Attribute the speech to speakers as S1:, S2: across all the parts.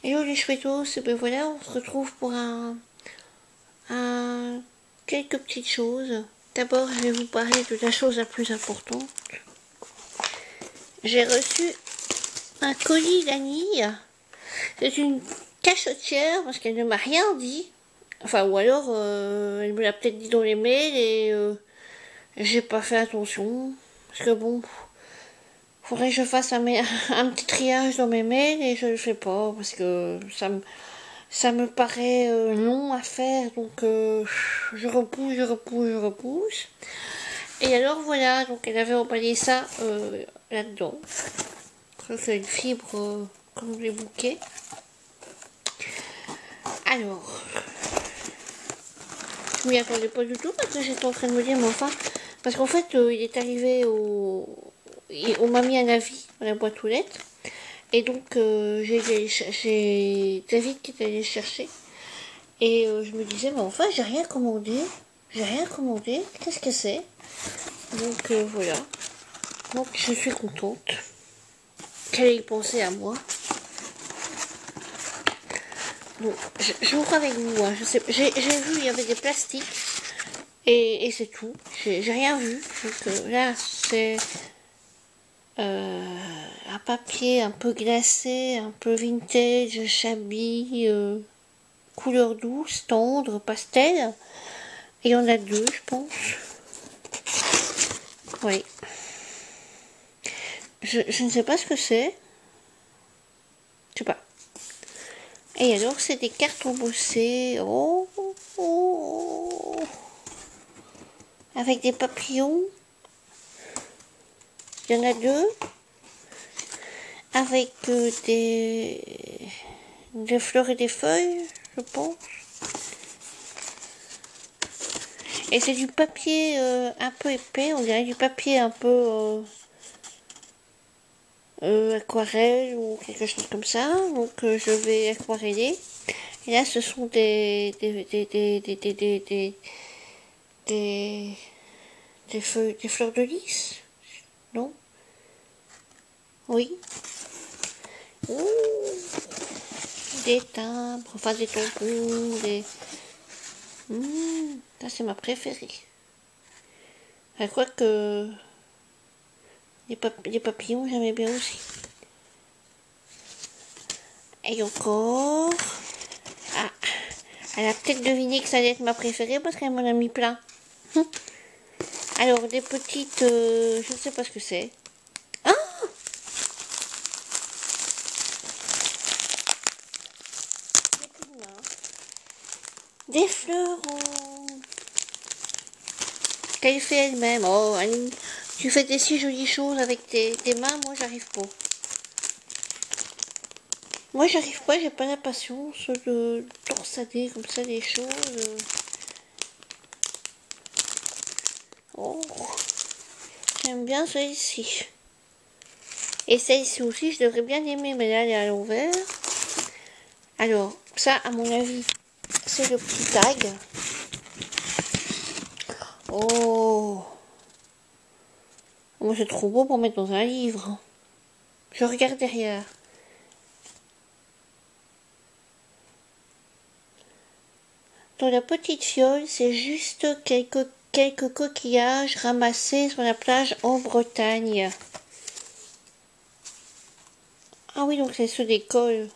S1: Hello les chouettos, et ben voilà, on se retrouve pour quelques petites choses. D'abord, je vais vous parler de la chose la plus importante. J'ai reçu un colis d'Annie. C'est une cachottière parce qu'elle ne m'a rien dit. Enfin, ou alors, elle me l'a peut-être dit dans les mails et j'ai pas fait attention. Parce que bon, faudrait que je fasse un petit triage dans mes mails et je le fais pas parce que ça me paraît long à faire, donc je repousse. Et alors voilà, donc elle avait emballé ça là-dedans. Ça c'est une fibre comme les bouquets. Alors, je m'y attendais pas du tout parce que j'étais en train de me dire, mais enfin, parce qu'en fait il est arrivé on m'a mis un avis dans la boîte aux lettres. Et donc j'ai David qui est allé le chercher. Et je me disais, mais enfin, j'ai rien commandé. Qu'est-ce que c'est? Donc voilà. Donc je suis contente qu'elle ait pensé à moi. Donc j'ouvre avec vous. Hein. J'ai vu, il y avait des plastiques. Et c'est tout. J'ai rien vu. Donc là, c'est un papier un peu glacé, un peu vintage, shabby, couleur douce, tendre, pastel. Et il y en a deux, je pense. Oui. Je ne sais pas ce que c'est. Je sais pas. Et alors, c'est des cartes embossées. Oh, oh, oh. Avec des papillons. Il y en a deux. Avec des fleurs et des feuilles, je pense. Et c'est du papier un peu épais. On dirait du papier un peu aquarelle ou quelque chose comme ça. Donc je vais aquareller. Et là, ce sont des feuilles, des fleurs de lys, non? Oui. Ouh, des timbres, enfin des tampons, ça c'est ma préférée. Je crois que les papillons, j'aimais bien aussi. Et encore... Ah, elle a peut-être deviné que ça allait être ma préférée parce qu'elle m'en a mis plein. Alors, des petites... je ne sais pas ce que c'est. Ah! Des fleurs qu'elle fait elle-même. Oh, Annie, tu fais des si jolies choses avec tes mains, moi j'arrive pas. Moi j'arrive pas, j'ai pas la patience de torsader comme ça des choses. Oh, j'aime bien celle-ci. Et celle-ci aussi, je devrais bien aimer, mais là elle est à l'envers. Alors, ça à mon avis, c'est le petit tag. Oh, moi c'est trop beau pour mettre dans un livre. Je regarde derrière. Dans la petite fiole, c'est juste quelques coquillages ramassés sur la plage en Bretagne. Ah oui, donc c'est ceux d'école.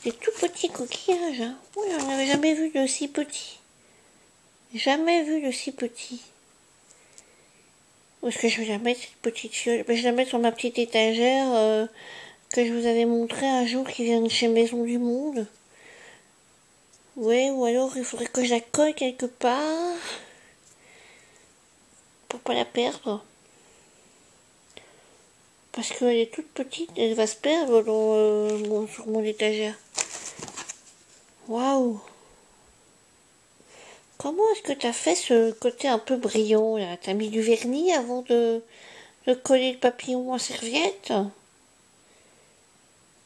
S1: Des tout petits coquillages. Hein. Oui, on n'avait jamais vu de si petit. Jamais vu de si petit. Où est-ce que je vais la mettre, cette petite fiole? Je vais la mettre sur ma petite étagère que je vous avais montré un jour qui vient de chez Maison du Monde. Ouais, ou alors il faudrait que je la colle quelque part pour pas la perdre. Parce qu'elle est toute petite, elle va se perdre sur mon étagère. Waouh! Comment est-ce que tu as fait ce côté un peu brillant là? T'as mis du vernis avant de coller le papillon en serviette?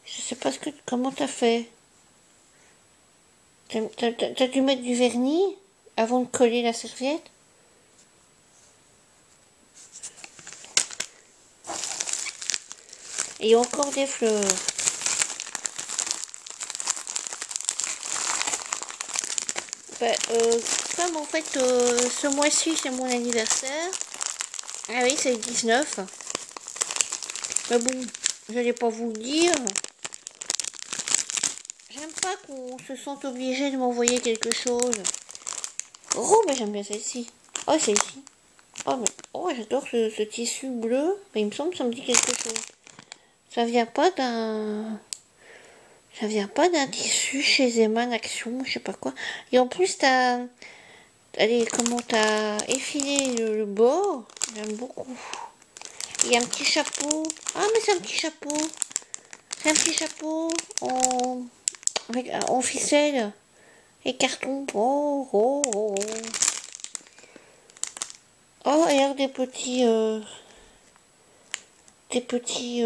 S1: Je sais pas comment t'as fait. T'as dû mettre du vernis avant de coller la serviette? Et encore des fleurs. Bah, comme en fait ce mois-ci c'est mon anniversaire. Ah oui, c'est le 19. Mais bon, je n'allais pas vous le dire. J'aime pas qu'on se sente obligé de m'envoyer quelque chose. Oh, mais j'aime bien celle-ci. Oh, celle-ci. Oh, mais oh, j'adore ce tissu bleu. Mais il me semble que ça me dit quelque chose. Ça vient pas d'un... Ça vient pas d'un tissu chez Zeman Action, je sais pas quoi. Et en plus, t'as... Allez, comment t'as effilé le bord. J'aime beaucoup. Il y a un petit chapeau. Ah, mais c'est un petit chapeau. C'est un petit chapeau en ficelle et carton. Oh, oh, oh. Oh, et alors des petits... des petits...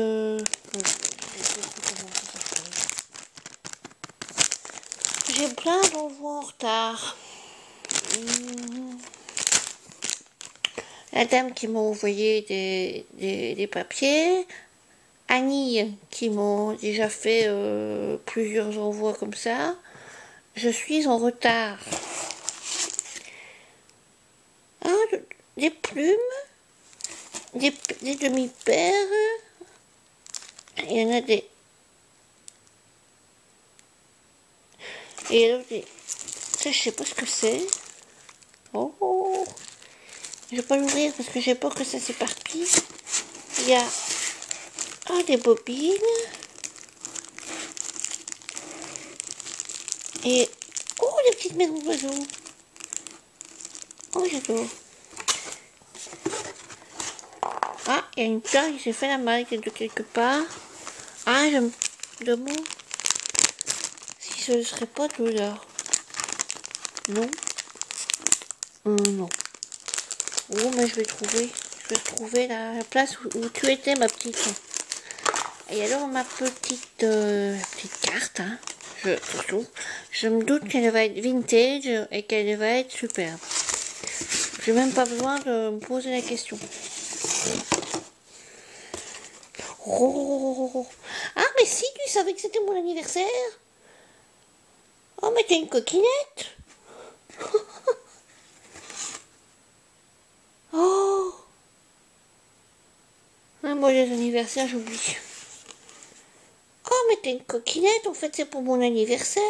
S1: J'ai plein d'envois en retard. La dame qui m'a envoyé des papiers. Annie qui m'ont déjà fait plusieurs envois comme ça. Je suis en retard. Ah, des plumes. Des demi-paires. Il y en a des... Et alors, ça, je sais pas ce que c'est. Oh, je vais pas l'ouvrir parce que j'ai peur que ça s'éparpille. Il y a des bobines. Et oh, les petites maisons d'oiseaux. Oh, j'adore. Ah, il y a une fleur qui s'est fait la malle de quelque part. Ah, je me demande si ce ne serait pas de l'or. Non. Non. Oh, mais je vais trouver la place où tu étais, ma petite. Et alors, ma petite carte, hein, je me doute qu'elle va être vintage et qu'elle va être superbe. J'ai même pas besoin de me poser la question. Oh. Ah, mais si, tu savais que c'était mon anniversaire? Oh, mais t'es une coquinette. Oh. Ah, moi, les anniversaires, j'oublie. Oh, mais t'es une coquinette, en fait, c'est pour mon anniversaire.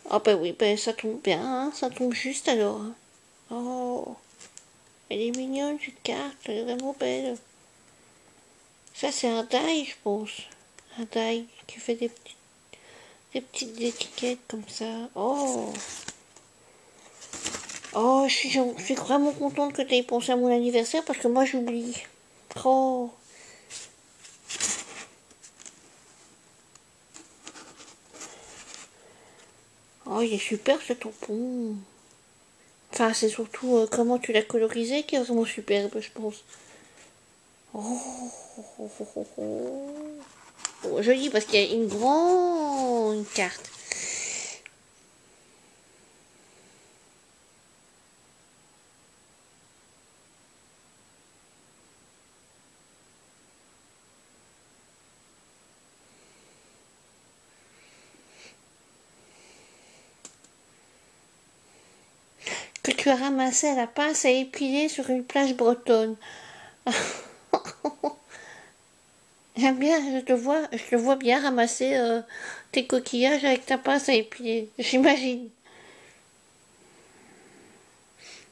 S1: Ah, ben oui, ben ça tombe bien, hein, ça tombe juste alors. Oh, elle est mignonne, cette carte, elle est vraiment belle. Ça, c'est un die, je pense. Un die qui fait des petites étiquettes comme ça. Oh, oh, je suis vraiment contente que tu aies pensé à mon anniversaire parce que moi, j'oublie. Oh. Oh, il est super ce tampon. Enfin, c'est surtout comment tu l'as colorisé qui est vraiment superbe, je pense. Oh, oh, oh, oh, oh. Oh, joli parce qu'il y a une grande carte. Que tu as ramassé à la pince à épiler sur une plage bretonne. J'aime bien, je te vois bien ramasser tes coquillages avec ta pince à épiler, j'imagine.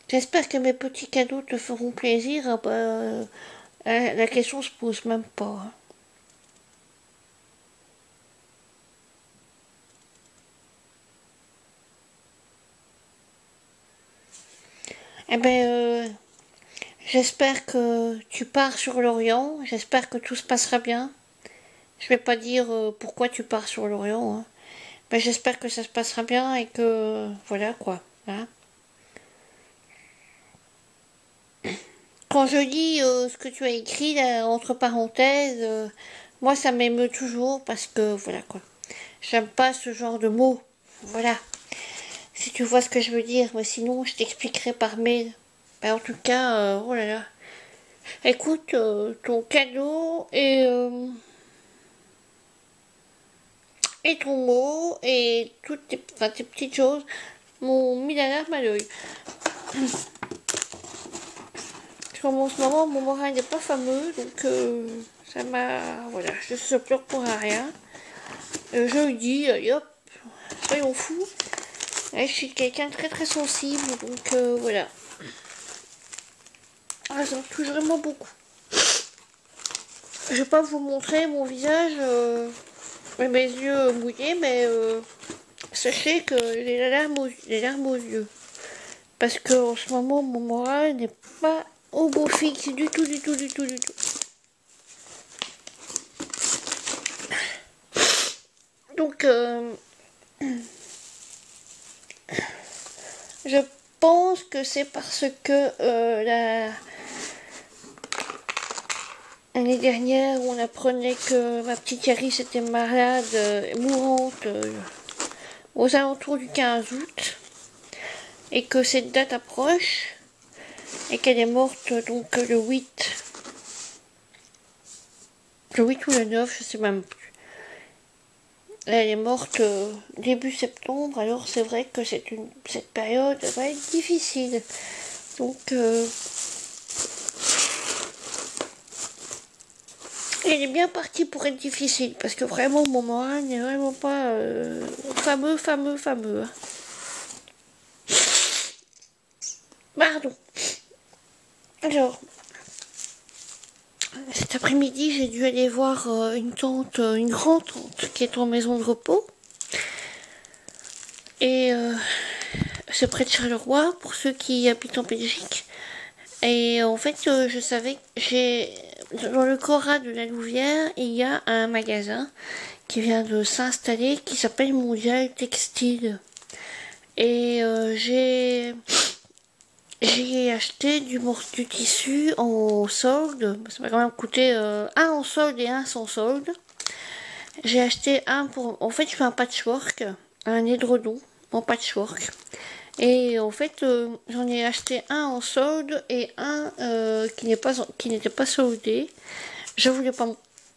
S1: J'espère que mes petits cadeaux te feront plaisir. Ah bah, la question se pose même pas. Hein. Eh ben, j'espère que tu pars sur l'Orient. J'espère que tout se passera bien. Je vais pas dire pourquoi tu pars sur l'Orient. Hein. Ben, j'espère que ça se passera bien et que voilà quoi. Hein. Quand je lis ce que tu as écrit là, entre parenthèses, moi ça m'émeut toujours parce que voilà quoi. J'aime pas ce genre de mots. Voilà. Si tu vois ce que je veux dire, mais sinon je t'expliquerai par mail. Ben, en tout cas, oh là là, Écoute, ton cadeau et ton mot et toutes tes petites choses m'ont mis la larme à l'œil. Comme en ce moment, mon moral n'est pas fameux, donc ça m'a... Voilà, je pleure pour rien. Je lui dis, allez hop, soyons fous. Ouais, je suis quelqu'un de très très sensible, donc voilà. Ah, ça me touche vraiment beaucoup. Je vais pas vous montrer mon visage et mes yeux mouillés, mais sachez que les larmes aux yeux. Parce que en ce moment, mon moral n'est pas au beau fixe du tout, du tout, du tout, du tout. Donc, je pense que c'est parce que l'année dernière, où on apprenait que ma petite Yaris était malade, mourante, aux alentours du 15 août, et que cette date approche, et qu'elle est morte donc le 8 ou le 9, je sais même plus. Elle est morte début septembre, alors c'est vrai que cette période va être difficile. Donc, elle est bien partie pour être difficile, parce que vraiment mon moral n'est vraiment pas fameux. Hein. Pardon. Alors, cet après-midi, j'ai dû aller voir une grande tante qui est en maison de repos. Et c'est près de Charleroi, pour ceux qui habitent en Belgique. Et en fait, je savais que dans le Cora de la Louvière, il y a un magasin qui vient de s'installer qui s'appelle Mondial Textile. Et j'ai acheté du tissu en solde. Ça m'a quand même coûté un en solde et un sans solde. J'ai acheté un pour... En fait, je fais un patchwork, un édredon en patchwork. Et en fait, j'en ai acheté un en solde et un qui n'était pas soldé. Je voulais pas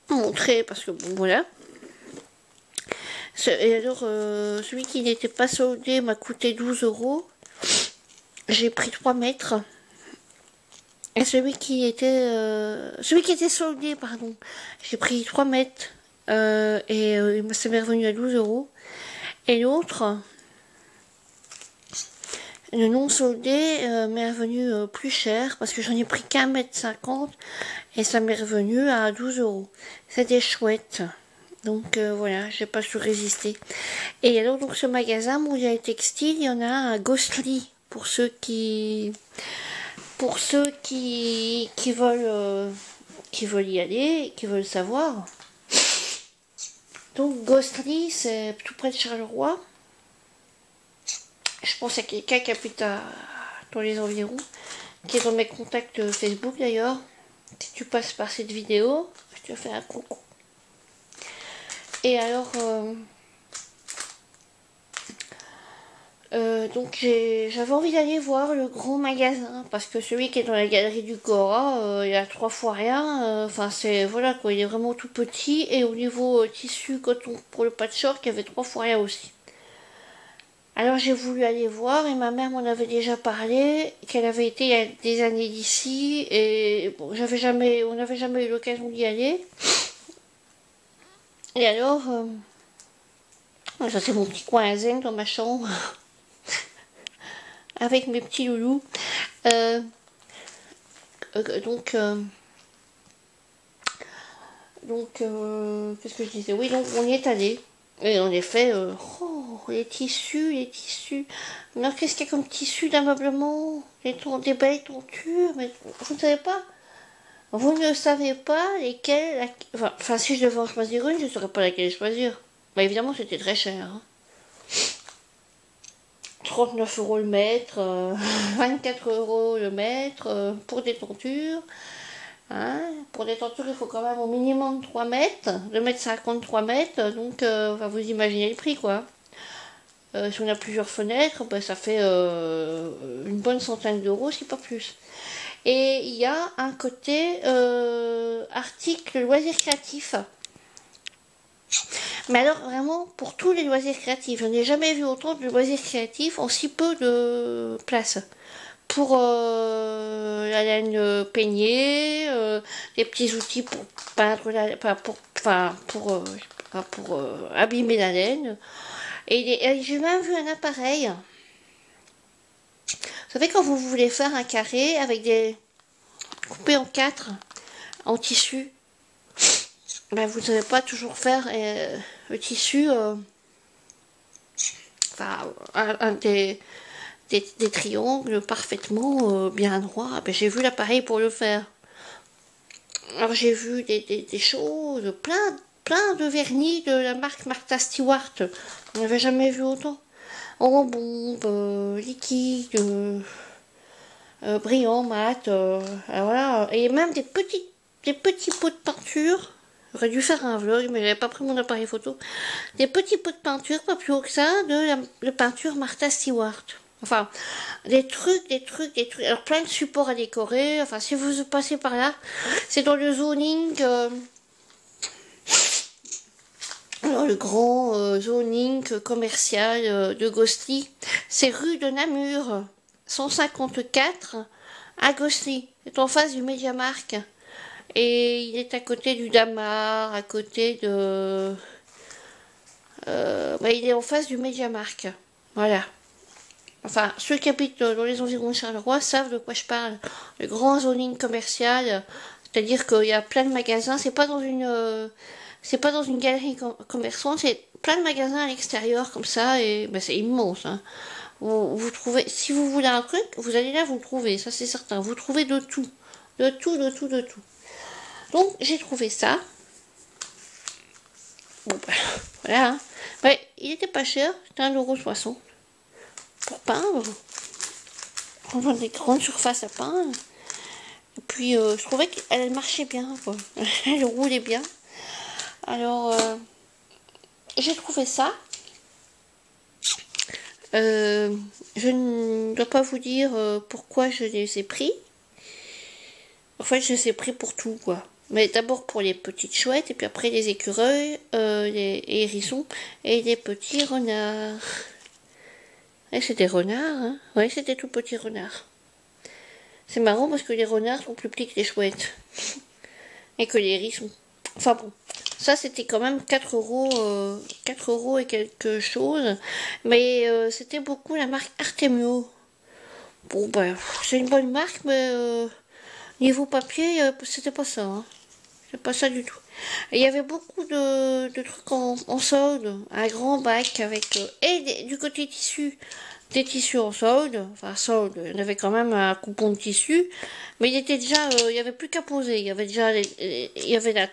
S1: montrer parce que bon, voilà. Et alors, celui qui n'était pas soldé m'a coûté 12 €. J'ai pris 3 mètres. Et celui qui était soldé, pardon, j'ai pris 3 mètres. Et ça m'est revenu à 12 €. Et l'autre, le non soldé, m'est revenu plus cher parce que j'en ai pris qu'un mètre 50 et ça m'est revenu à 12 €. C'était chouette. Donc voilà, j'ai pas su résister. Et alors donc ce magasin Mondial Textile, il y en a un à Gosselies pour ceux qui veulent y aller, qui veulent savoir. Donc Gosselies, c'est tout près de Charleroi. Je pense à quelqu'un qui habite dans les environs, qui est dans mes contacts Facebook d'ailleurs. Si tu passes par cette vidéo, je te fais un coucou. Et alors, donc j'avais envie d'aller voir le grand magasin, parce que celui qui est dans la galerie du Cora, il a 3 fois rien. Enfin, c'est, voilà quoi, il est vraiment tout petit. Et au niveau tissu, coton pour le patchwork, il y avait 3 fois rien aussi. Alors j'ai voulu aller voir et ma mère m'en avait déjà parlé, qu'elle avait été il y a des années d'ici et bon, on n'avait jamais eu l'occasion d'y aller. Et alors, ça c'est mon petit coin zen dans ma chambre, avec mes petits loulous. Donc, qu'est-ce que je disais? Oui, donc on y est allé. Et en effet, les tissus. Alors, qu'est-ce qu'il y a comme tissu d'ameublement? Des belles tontures, mais vous ne savez pas? Vous ne savez pas lesquelles... Enfin, si je devais en choisir une, je ne saurais pas laquelle choisir. Bah, évidemment, c'était très cher. Hein. 39 € le mètre, 24 € le mètre pour des tontures. Hein, pour des tentures, il faut quand même au minimum 3 mètres, 2,50 mètres, donc vous imaginez le prix quoi. Si on a plusieurs fenêtres, ça fait une bonne centaine d'euros, si pas plus. Et il y a un côté article loisirs créatifs. Mais alors vraiment pour tous les loisirs créatifs, je n'ai jamais vu autant de loisirs créatifs en si peu de place. Pour la laine peignée, des petits outils pour peindre la, pour abîmer la laine. Et j'ai même vu un appareil. Vous savez quand vous voulez faire un carré avec des coupé en quatre en tissu, ben vous ne savez pas toujours faire le tissu, des triangles parfaitement bien droits. Ben, j'ai vu l'appareil pour le faire. Alors j'ai vu des choses, plein de vernis de la marque Martha Stewart. On n'avait jamais vu autant. En bombe, liquide, brillant, mat. Voilà. Et même des petits pots de peinture. J'aurais dû faire un vlog, mais j'avais pas pris mon appareil photo. Des petits pots de peinture, pas plus haut que ça, de peinture Martha Stewart. Enfin, des trucs. Alors, plein de supports à décorer. Enfin, si vous passez par là, c'est dans le zoning. Le grand zoning commercial de Gosselies. C'est rue de Namur, 154 à Gosselies. C'est en face du MediaMarkt. Et il est à côté du Damar, à côté de... il est en face du MediaMarkt. Voilà. Enfin, ceux qui habitent dans les environs de Charleroi savent de quoi je parle. Le grand zoning commercial, c'est-à-dire qu'il y a plein de magasins. C'est pas dans une galerie commerçante, c'est plein de magasins à l'extérieur comme ça, et ben, c'est immense. Hein. Vous trouvez, si vous voulez un truc, vous allez là, vous le trouvez, ça c'est certain. Vous trouvez de tout, de tout, de tout, de tout. Donc j'ai trouvé ça. Bon ben, voilà. Hein. Ouais, il était pas cher, c'était 1,60 € pour peindre. Prendre des grandes surfaces à peindre. Et puis je trouvais qu'elle marchait bien, quoi. Elle roulait bien. Alors j'ai trouvé ça. Je ne dois pas vous dire pourquoi je les ai pris. En fait, je les ai pris pour tout, quoi. Mais d'abord pour les petites chouettes, et puis après les écureuils, les hérissons, et les petits renards. Et c'est des renards, hein. Ouais, c'est des tout petits renards. C'est marrant parce que les renards sont plus petits que les chouettes. Et que les hérissons. Enfin bon. Ça, c'était quand même 4 €, 4 € et quelque chose. Mais c'était beaucoup la marque Artemio. Bon, ben, c'est une bonne marque, mais niveau papier, c'était pas ça. Hein. C'est pas ça du tout. Et il y avait beaucoup de trucs en solde. Un grand bac avec... du côté tissu, des tissus en solde. Enfin, solde, il y avait quand même un coupon de tissu. Mais il était déjà... il y avait plus qu'à poser. Il y avait déjà... il y avait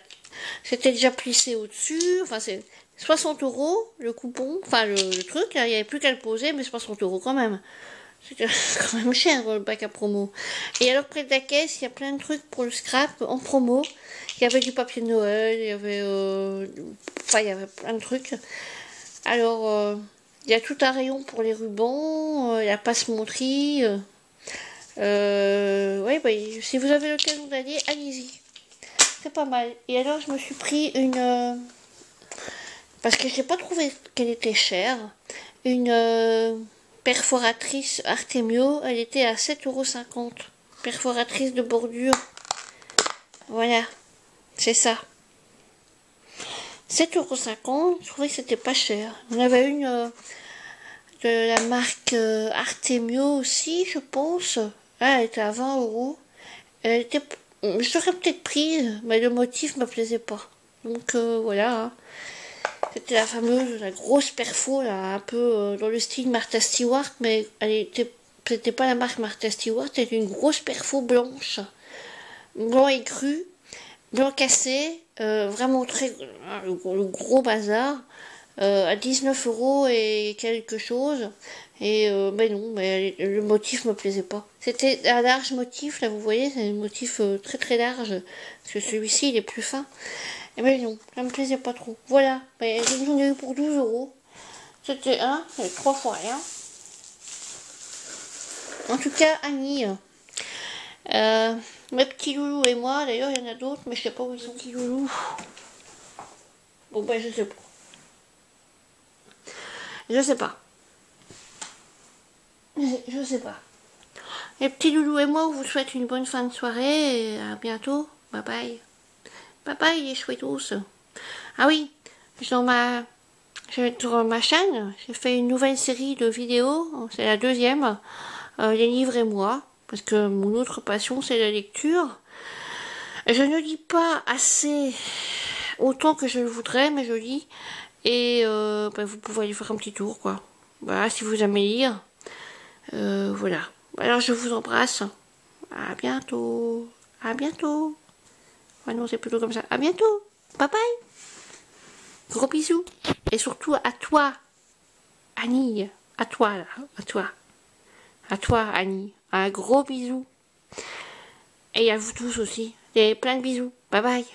S1: c'était déjà plissé au-dessus. Enfin, c'est 60 € le coupon. Enfin, le truc. Là, il n'y avait plus qu'à le poser, mais 60 € quand même. C'était quand même cher le bac à promo. Et alors près de la caisse, il y a plein de trucs pour le scrap en promo. Il y avait du papier de Noël, il y avait, il y avait plein de trucs. Alors, il y a tout un rayon pour les rubans, la passe-monterie. Ouais, bah, si vous avez l'occasion d'aller, allez-y. C'est pas mal. Et alors, je me suis pris une... parce que je n'ai pas trouvé qu'elle était chère. Une perforatrice Artemio, elle était à 7,50 €. Perforatrice de bordure. Voilà. C'est ça. 7,50 €, je trouvais que c'était pas cher. On avait une de la marque Artemio aussi, je pense. Ah, elle était à 20 €. Elle était... Je l'aurais peut-être prise, mais le motif me plaisait pas. Donc voilà. Hein. C'était la fameuse, la grosse perfo, là, un peu dans le style Martha Stewart, mais c'était pas la marque Martha Stewart, c'était une grosse perfo blanche. Blanc et cru, blanc cassé, vraiment très... le gros bazar, à 19 € et quelque chose. Et ben non, mais le motif me plaisait pas. C'était un large motif, là vous voyez, c'est un motif très très large, parce que celui-ci il est plus fin. Et ben non, ça me plaisait pas trop. Voilà, ben, j'en ai eu pour 12 €. C'était c'est 3 fois rien. En tout cas, Annie, Mes petits loulous et moi, d'ailleurs, il y en a d'autres, mais je sais pas où ils sont, petits loulous. Bon, ben, je sais pas. Je sais pas. Je sais pas. Les petits loulous et moi, on vous souhaite une bonne fin de soirée et à bientôt. Bye bye. Bye bye les chouettos. Ah oui, sur ma chaîne, j'ai fait une nouvelle série de vidéos. C'est la deuxième. Les livres et moi. Parce que mon autre passion, c'est la lecture. Je ne lis pas assez autant que je le voudrais, mais je lis. Et vous pouvez aller faire un petit tour, quoi. Voilà, si vous aimez lire. Voilà. Alors je vous embrasse. À bientôt. À bientôt. Ah non, c'est plutôt comme ça. À bientôt. Bye bye. Gros bisous. Et surtout à toi, Annie. À toi, là. À toi. À toi, Annie. Un gros bisou. Et à vous tous aussi. Et plein de bisous. Bye bye.